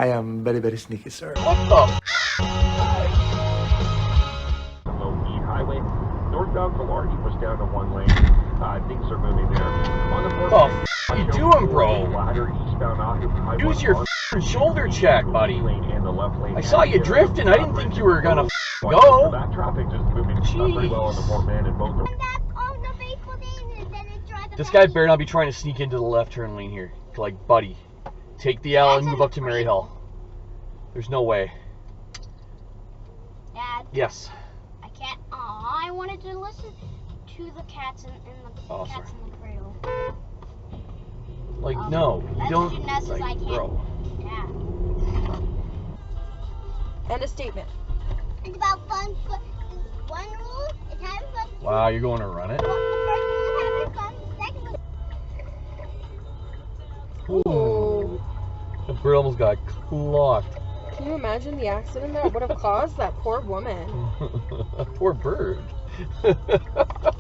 I am very, very sneaky, sir. What the? Low-speed highway. Northbound Velarde was down to 1 lane. Things are moving there. On the What the f you doing, bro? Use your shoulder check, buddy. I saw you drifting. I didn't think you were gonna go. That traffic just moving pretty well on the Fort Man and both. This guy better not be trying to sneak into the left turn lane here. Like, buddy, take the L and move up to Maryhill. There's no way. Dad. Yes. I can't. Aw, I wanted to listen to the cats in the cats in the cradle. Like, no, you don't. Like, bro. Yeah. And a statement. It's about fun. One rule is having fun. Wow, you're going to run it? The first rule is having fun. The second rule. Ooh. The bird almost got clocked. Can you imagine the accident that would have caused that poor woman? Poor bird. The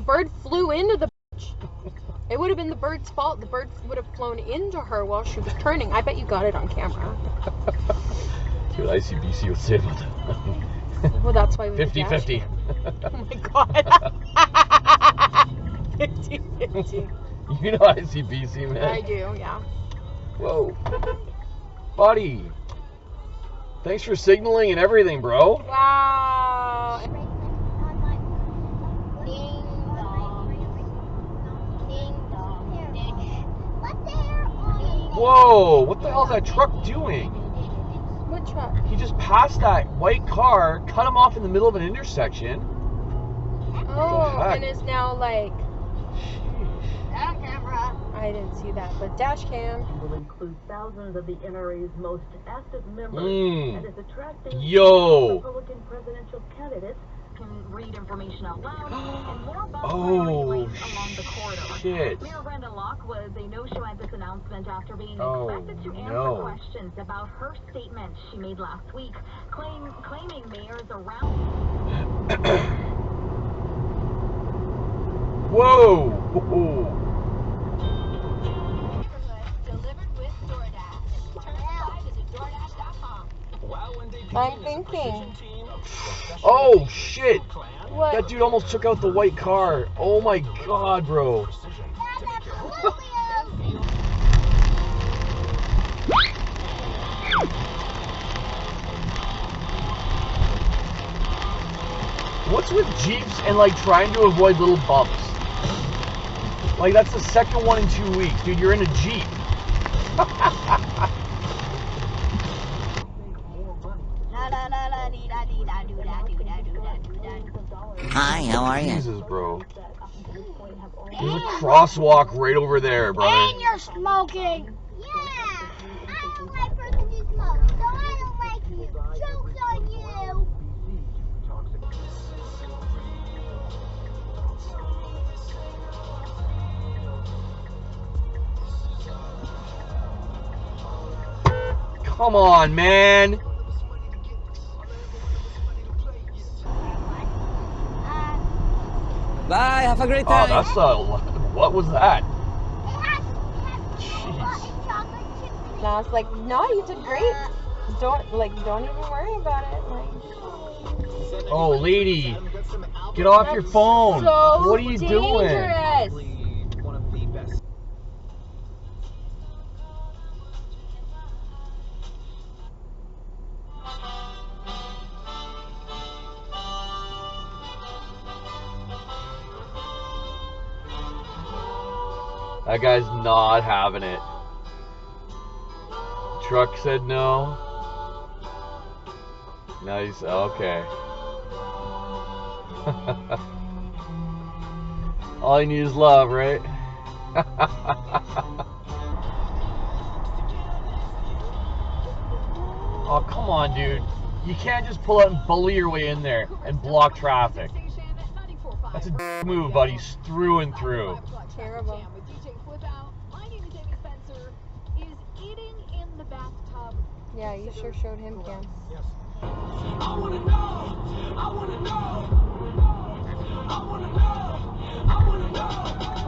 bird flew into the bitch. It would have been the bird's fault. The bird would have flown into her while she was turning. I bet you got it on camera. See what ICBC would say about that. Well, that's why we 50-50. Oh my god. 50-50. You know ICBC, man. I do, yeah. Whoa. Buddy. Thanks for signaling and everything, bro. Wow. Whoa, what the hell is that truck doing? What truck? He just passed that white car, cut him off in the middle of an intersection. Oh, and is now like... Down camera. I didn't see that, but Dashcam. Will include thousands of the NRA's most active members and is attracting Republican presidential candidates. Can read information out loud and more about along the corridor. Shit. Mayor Brenda Locke was a no-show at this announcement after being expected to answer questions about her statement she made last week, claiming mayors around. Whoa! Delivered with DoorDash. Turn aside is at DoorDash.com. I'm thinking. Oh, shit! What? That dude almost took out the white car. Oh my god, bro. What's with Jeeps and like trying to avoid little bumps? Like that's the second one in 2 weeks. Dude, you're in a Jeep. Hi, how are you? Jesus, bro. There's a crosswalk right over there, brother. And you're smoking. Yeah. I don't like person who smokes, so I don't like you. Joke's on you. Come on, man. Bye, have a great Oh, time. that's what was that? Jeez. And I was like, no, you did great. Don't even worry about it. Like, Oh, lady, get off your phone. so What are you doing? dangerous. That guy's not having it. Truck said no. Nice. Okay. All you need is love, right? Oh, come on, dude. You can't just pull out and bully your way in there and block traffic. That's a move, buddy. Through and through. Terrible. Yeah, you sure showed him, Cam.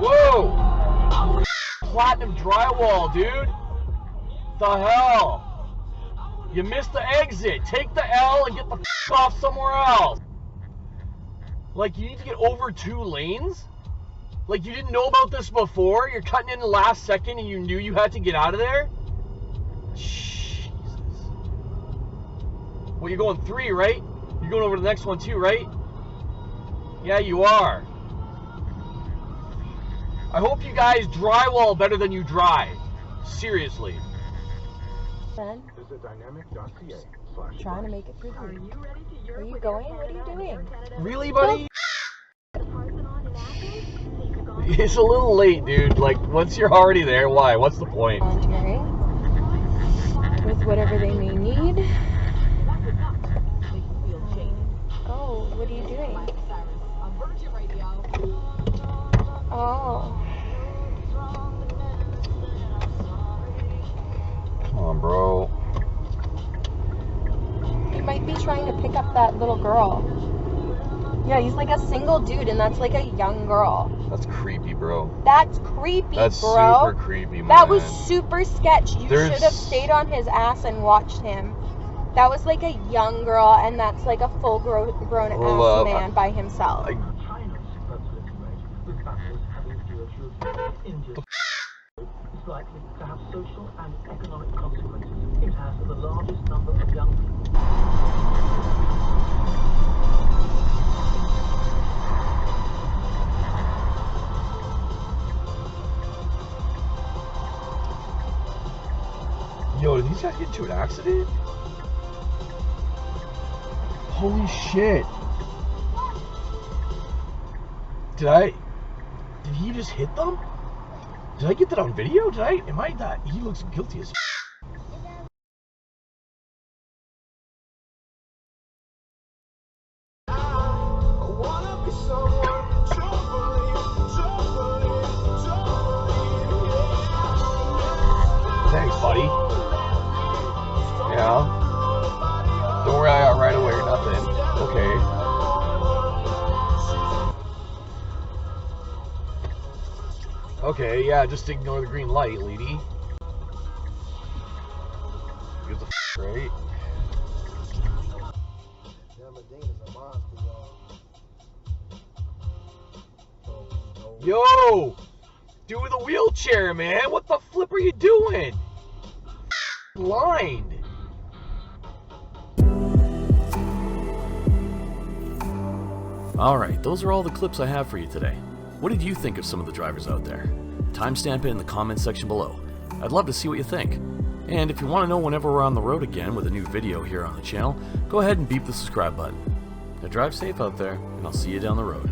Whoa! Platinum drywall, dude. the hell? You missed the exit. Take the L and get the off somewhere else. Like, you need to get over 2 lanes? Like, you didn't know about this before? You're cutting in the last second and you knew you had to get out of there? Jesus. Well, you're going 3, right? You're going over to the next one too, right? Yeah, you are. I hope you guys drywall better than you drive. Seriously. Ben, Visit dynamic.ca/. trying to make it through. Are you going? What are you doing? Really, buddy? It's a little late, dude. Like, once you're already there, why? What's the point? Volunteering with whatever they may need. Oh, what are you doing? Oh. Come on, bro. He might be trying to pick up that little girl. Yeah, he's like a single dude, and that's like a young girl. That's creepy, bro. That's creepy, That's bro. super creepy, man. That was super sketch. You There's- should have stayed on his ass and watched him. That was like a young girl, and that's like a full grown ass man by himself. It's likely to have social and economic consequences. It has the largest number of young people. Yo, did these guys get into an accident? Holy shit. Did he just hit them? Did I get that on video? Am I that? He looks guilty as Thanks, buddy. Yeah. Don't worry, I got right away or nothing. Okay. Okay, yeah, just ignore the green light, lady. Gives a right? Yo! Do the wheelchair, man! What the flip are you doing? Blind. Alright, those are all the clips I have for you today. What did you think of some of the drivers out there? Timestamp it in the comments section below. I'd love to see what you think. And if you want to know whenever we're on the road again with a new video here on the channel, go ahead and beep the subscribe button. Now drive safe out there, and I'll see you down the road.